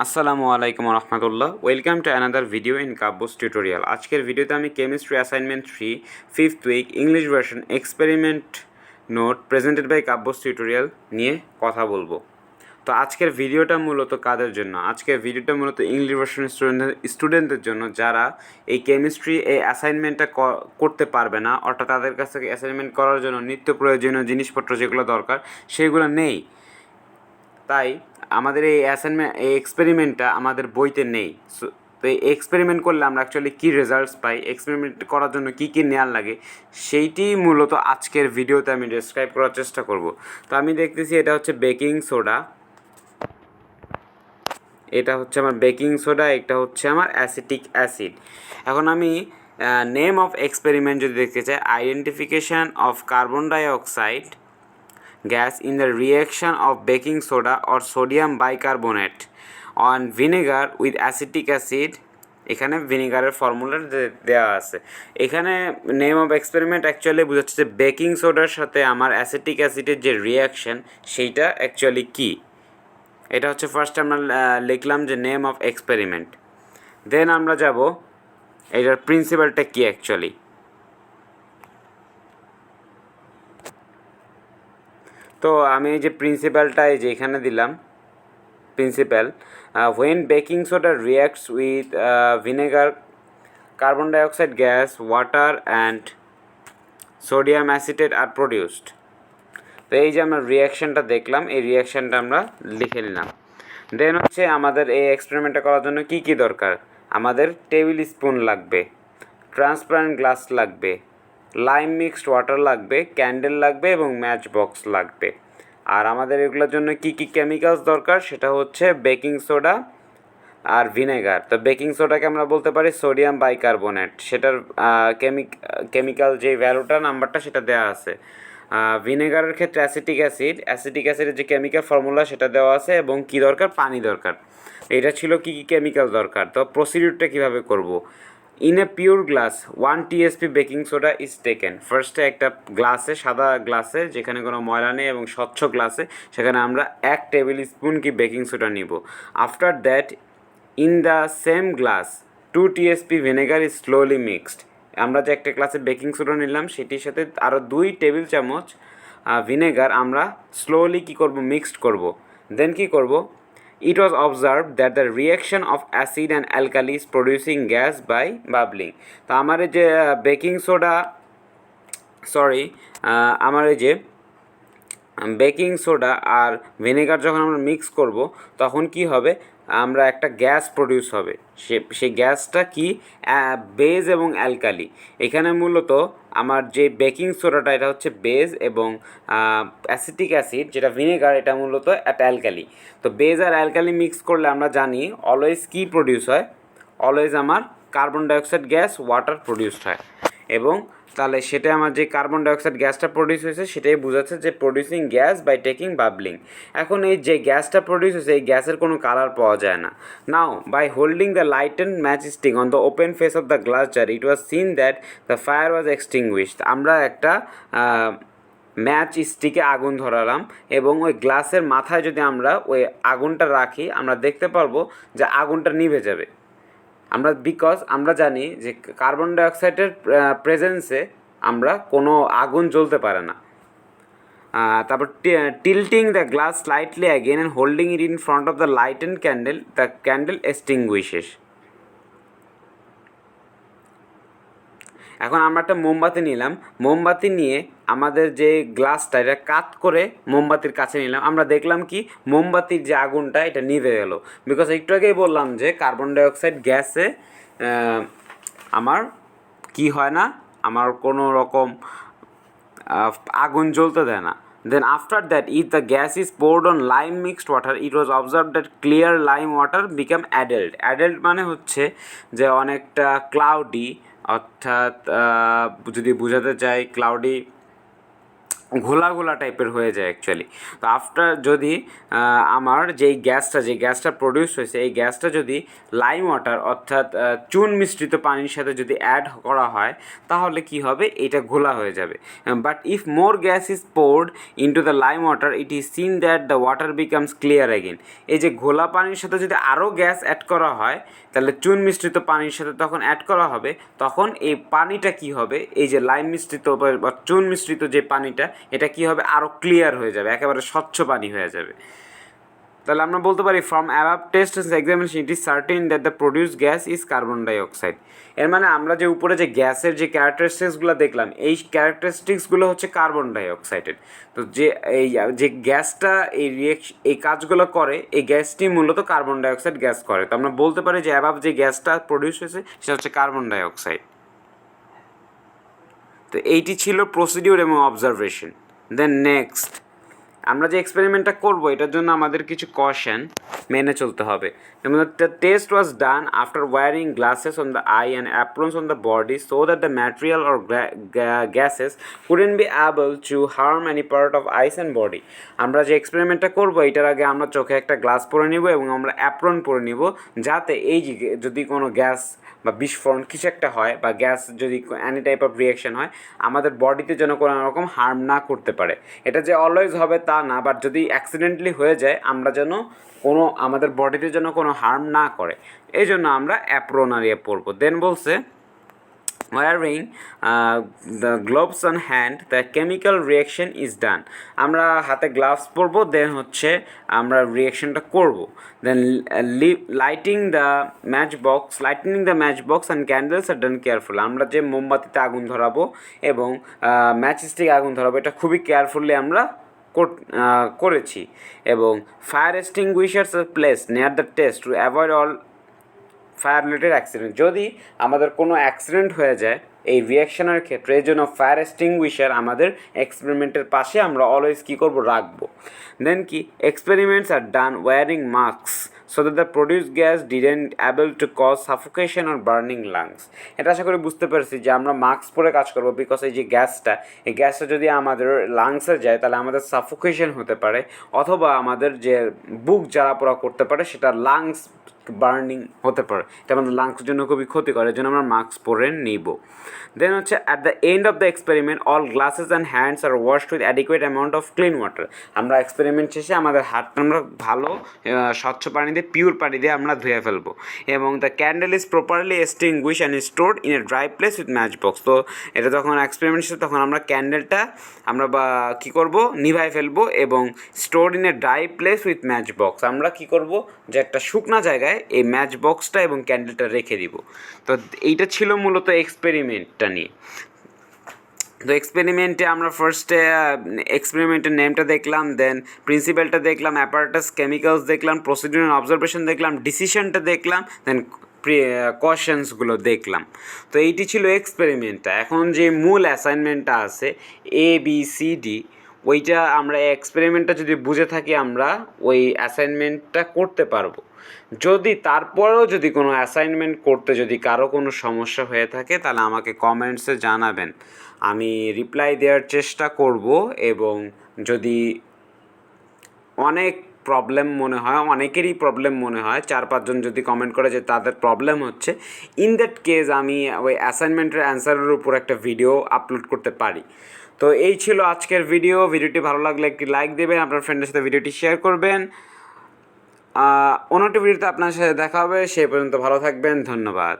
আসসালামু আলাইকুম রহমতুল্লাহ। Welcome to another video in Kabbos tutorial. আজকের ভিডিওতে আমি chemistry assignment 3 5th week English version experiment note presented by Kabbos tutorial নিয়ে কথা বলবো। তো আজকের ভিডিওটা মূলত কাদের জন্য? আজকের ভিডিওটা মূলত ইংলিশ ভার্সন স্টুডেন্টদের জন্য যারা এই কেমিস্ট্রি এই অ্যাসাইনমেন্টটা করতে পারবে না, অর্থাৎ তাদের কাছ থেকে অ্যাসাইনমেন্ট করার জন্য নিত্য প্রয়োজনীয় জিনিসপত্র যেগুলো দরকার সেগুলো নেই। তাই আমাদের এই এক্সপেরিমেন্টটা আমাদের বইতে নেই। তো এই এক্সপেরিমেন্ট করলে আমরা অ্যাকচুয়ালি কী রেজাল্টস পাই, এক্সপেরিমেন্ট করার জন্য কী কী নেওয়ার লাগে, সেইটি মূলত আজকের ভিডিওতে আমি ডেসক্রাইব করার চেষ্টা করব। তো আমি দেখতেছি এটা হচ্ছে বেকিং সোডা, এটা হচ্ছে আমার বেকিং সোডা, এটা হচ্ছে আমার অ্যাসিটিক অ্যাসিড। এখন আমি নেম অফ এক্সপেরিমেন্ট যদি দেখতে চাই, identification of carbon dioxide gas in the reaction of baking soda or sodium bicarbonate on vinegar with acetic acid। এখানে ভিনেগারের ফর্মুলা দেওয়া আছে। এখানে নেম অফ এক্সপেরিমেন্ট অ্যাকচুয়ালি বোঝাচ্ছে যে বেকিং সোডার সাথে আমার অ্যাসিটিক অ্যাসিডের যে রিয়াকশান সেইটা অ্যাকচুয়ালি কী। এটা হচ্ছে ফার্স্ট আমরা লিখলাম যে নেম অফ এক্সপেরিমেন্ট। দেন আমরা যাব এটার প্রিন্সিপালটা কী অ্যাকচুয়ালি। তো আমি এই যে প্রিন্সিপালটা এই যে এখানে দিলাম principal, when baking soda reacts with vinegar, carbon dioxide gas, water and sodium acetate are produced। তো এই যে আমরা রিয়াকশানটা দেখলাম, এই রিয়াকশানটা আমরা লিখে নিলাম। দেন হচ্ছে আমাদের এই এক্সপেরিমেন্টটা করার জন্য কি কি দরকার? আমাদের টেবিল স্পুন লাগবে, ট্রান্সপারেন্ট গ্লাস লাগবে, লাইম মিক্সড ওয়াটার লাগবে, ক্যান্ডেল লাগবে এবং ম্যাচ বক্স লাগবে। আর আমাদের এগুলোর জন্য কি কি কেমিক্যালস দরকার সেটা হচ্ছে বেকিং সোডা আর ভিনেগার। তো বেকিং সোডাকে আমরা বলতে পারি সোডিয়াম বাইকার্বনেট, সেটার কেমিক্যাল যে ভ্যালুটা নাম্বারটা সেটা দেওয়া আছে। ভিনেগারের ক্ষেত্রে অ্যাসিটিক অ্যাসিডের যে কেমিক্যাল ফর্মুলা সেটা দেওয়া আছে এবং কি দরকার, পানি দরকার। এটা ছিল কি কি কেমিক্যাল দরকার। তো প্রসিডিউরটা কীভাবে করব? In a pure glass 1 TSP baking soda is taken. ফার্স্টে একটা গ্লাসে, সাদা গ্লাসে যেখানে কোনো ময়লা নেই এবং স্বচ্ছ গ্লাসে, সেখানে আমরা 1 টেবিল স্পুন কি বেকিং সোডা নিব। After that in the same glass 2 TSP vinegar is slowly mixed. আমরা যে একটা গ্লাসে বেকিং সোডা নিলাম সেটির সাথে আরও 2 টেবিল চামচ ভিনেগার আমরা স্লোলি কী করব, মিক্সড করব। দেন কী করব, it was observed that the reaction of acid and alkali is producing gas by bubbling। তো আমার এই যে বেকিং সোডা আমার এই যে বেকিং সোডা আর ভিনেগার যখন আমরা মিক্স করব তখন কি হবে, আমরা একটা গ্যাস প্রডিউস হবে। সেই গ্যাসটা কি, বেজ এবং অ্যালকালি। এখানে মূলত আমার যে বেকিং সোডাটা এটা হচ্ছে বেজ এবং অ্যাসিটিক অ্যাসিড যেটা ভিনেগার এটা মূলত একটা অ্যালকালি। তো বেজ আর অ্যালকালি মিক্স করলে আমরা জানি অলওয়েজ কি প্রডিউস হয়, অলওয়েজ আমার carbon dioxide gas, water produced হয়। এবং তাহলে সেটা আমার যে কার্বন ডাইঅক্সাইড গ্যাসটা প্রডিউস হয়েছে সেটাই বোঝাচ্ছে যে প্রডিউসিং গ্যাস বাই টেকিং বাবলিং। এখন এই যে গ্যাসটা প্রডিউস হয়েছে এই গ্যাসের কোনো কালার পাওয়া যায় না। Now by holding the lightened match stick on the open face of the glass jar it was seen that the fire was extinguished. আমরা একটা ম্যাচ স্টিকে আগুন ধরালাম এবং ওই গ্লাসের মাথায় যদি আমরা ওই আগুনটা রাখি আমরা দেখতে পারবো যে আগুনটা নিভে যাবে। বিকজ আমরা জানি যে কার্বন ডাইঅক্সাইডের প্রেজেন্সে আমরা কোনো আগুন জ্বলতে পারে না। তারপর tilting the glass slightly again and holding it in front of the light and candle, the candle extinguishes. এখন আমরা একটা মোমবাতি নিলাম, মোমবাতি নিয়ে আমাদের যে গ্লাসটা এটা কাত করে মোমবাতির কাছে নিলাম, আমরা দেখলাম কি মোমবাতির যে আগুনটা এটা নিভে গেল। বিকজ একটু আগেই বললাম যে কার্বন ডাইঅক্সাইড গ্যাসে আমার কি হয় না, আমার কোনো রকম আগুন জ্বলতে দেয় না। Then after that, if the gas is poured on lime mixed water, it was observed that clear lime water become adult। Adult মানে হচ্ছে যে অনেকটা ক্লাউডি, অর্থাৎ যদি বোঝাতে চাই ক্লাউডি ঘোলা ঘোলা টাইপের হয়ে যায় অ্যাকচুয়ালি। তো আফটার যদি আমার যে গ্যাসটা প্রডিউস হয়েছে এই গ্যাসটা যদি লাইম ওয়াটার অর্থাৎ চুন মিশ্রিত পানির সাথে যদি অ্যাড করা হয় তাহলে কি হবে, এটা ঘোলা হয়ে যাবে। But if more gas is poured into the lime water it is seen that the water becomes clear again. এই যে ঘোলা পানির সাথে যদি আরও গ্যাস অ্যাড করা হয় তাহলে চুন মিশ্রিত পানির সাথে তখন অ্যাড করা হবে, তখন এই পানিটা কি হবে, এই যে লাইম মিশ্রিত বা চুন মিশ্রিত যে পানিটা এটা কি হবে, আরও ক্লিয়ার হয়ে যাবে, একেবারে স্বচ্ছ পানি হয়ে যাবে। তাহলে আমরা বলতে পারি from above test examination it is certain that the produce gas is carbon dioxide. এর মানে আমরা যে উপরে যে গ্যাসের যে ক্যারেক্টারিস্টিক্সগুলো দেখলাম এই ক্যারেক্টারিস্টিক্সগুলো হচ্ছে কার্বন ডাইঅক্সাইডের। তো যে গ্যাসটা এই কাজগুলো করে এই গ্যাসটি মূলত কার্বন ডাইঅক্সাইড গ্যাস করে। তো আমরা বলতে পারি যে অ্যাবাভ যে গ্যাসটা প্রডিউস হয়েছে সেটা হচ্ছে কার্বন ডাইঅক্সাইড। তো এইটি ছিল প্রসিডিউর এবং অবজারভেশন। দেন নেক্সট আমরা যে এক্সপেরিমেন্টটা করব এটার জন্য আমাদের কিছু কশন মেনে চলতে হবে। যেমন the test was done after wearing glasses on the eye and aprons on the body so that the material or gases couldn't be able to harm any part of eyes and body. আমরা যে এক্সপেরিমেন্টটা করব এটার আগে আমরা চোখে একটা glass পরে নিব এবং আমরা অ্যাপ্রন পরে নিব, যাতে এই যে যদি কোনো গ্যাস বা বিস্ফোরণ কিছু একটা হয় বা গ্যাস যদি এনি টাইপ অফ রিয়াকশন হয় আমাদের বডিতে যেন কোনো রকম হার্ম না করতে পারে। এটা যে অলওয়েজ হবে তা না, বাট যদি অ্যাক্সিডেন্টলি হয়ে যায় আমরা যেন কোনো আমাদের বডিতে যেন কোনো হার্ম না করে, এই জন্য আমরা অ্যাপ্রন আর ইয়ে পরবো। দেন বলছে wearing the gloves on hand the chemical reaction is done। আমরা হাতে গ্লাভস পরবো, দেন হচ্ছে আমরা রিয়াকশনটা করব। Then lighting the match box and candles are done careful. আমরা যে মোমবাতিতে আগুন ধরাবো এবং ম্যাচ স্টিক আগুন ধরাবো এটা খুবই কেয়ারফুলি আমরা করেছি। এবং fire extinguishers are place near the test to avoid all fire related accident. যদি আমাদের কোনো অ্যাক্সিডেন্ট হয়ে যায় এই রিয়াকশনের ক্ষেত্রে এই জন্য ফায়ার এক্সটিংগুইশার আমাদের এক্সপেরিমেন্টের পাশে আমরা অলওয়েজ কী করবো, রাখবো। Then key experiments are done wearing masks so that the produce gas didn't able to cause suffocation or burning lungs. এটা আশা করি বুঝতে পারছি যে আমরা মাস্ক পরে কাজ করবো, বিকজ এই যে গ্যাসটা যদি আমাদের লাংসে যায় তাহলে আমাদের সাফোকেশন হতে পারে অথবা আমাদের যে বুক জ্বালা পোড়া করতে পারে সেটা লাংস বার্নিং হতে পারে, এটা আমাদের লাংসের জন্য খুবই ক্ষতিকর, এর জন্য আমরা মাস্ক পরে নিব। দেন হচ্ছে at the end of the experiment all glasses and hands R washed with adequate amount of clean water. আমরা এক্সপেরিমেন্ট শেষে আমাদের হাতটা আমরা ভালো স্বচ্ছ পানি দিয়ে পিওর পানি দিয়ে আমরা ধুয়ে ফেলবো। এবং the candle is properly extinguished and stored in a dry place with match box. তো এটা যখন এক্সপেরিমেন্ট শেষে তখন আমরা ক্যান্ডেলটা আমরা কী করবো, নিভাই ফেলবো এবং stored in a dry place with match box. আমরা কী করবো যে একটা শুকনা জায়গায় এই ম্যাচ বক্সটা এবং ক্যান্ডেলটা রেখে দিব। তো এইটা ছিল মূলত এক্সপেরিমেন্টটা নিয়ে। তো এক্সপেরিমেন্টে আমরা ফার্স্টে এক্সপেরিমেন্টের নেমটা দেখলাম, দেন প্রিন্সিপালটা দেখলাম, অ্যাপারেটাস কেমিক্যালস দেখলাম, প্রসিডিউর অ্যান্ড অবজারভেশন দেখলাম, ডিসিশনটা দেখলাম, দেন কোয়েশ্চেন্সগুলো দেখলাম। তো এইটি ছিল এক্সপেরিমেন্টটা। এখন যে মূল অ্যাসাইনমেন্টটা আছে ABCD ওইটা আমরা এক্সপেরিমেন্টটা যদি বুঝে থাকি আমরা ওই অ্যাসাইনমেন্টটা করতে পারবো। যদি তারপরেও যদি কোনো অ্যাসাইনমেন্ট করতে যদি কারো কোনো সমস্যা হয়ে থাকে তাহলে আমাকে কমেন্টসে জানাবেন, আমি রিপ্লাই দেওয়ার চেষ্টা করব। এবং যদি অনেকেরই প্রবলেম মনে হয় 4-5 জন যদি কমেন্ট করে যে তাদের প্রবলেম হচ্ছে, ইন দ্যাট কেস আমি ওই অ্যাসাইনমেন্টের অ্যান্সারের উপর একটা ভিডিও আপলোড করতে পারি। তো এই ছিল আজকের ভিডিওটি ভালো লাগলে একটি লাইক দেবেন, আপনার ফ্রেন্ডের সাথে ভিডিওটি শেয়ার করবেন। অন্য একটা ভিডিওতে আপনার সাথে দেখা হবে, সেই পর্যন্ত ভালো থাকবেন, ধন্যবাদ।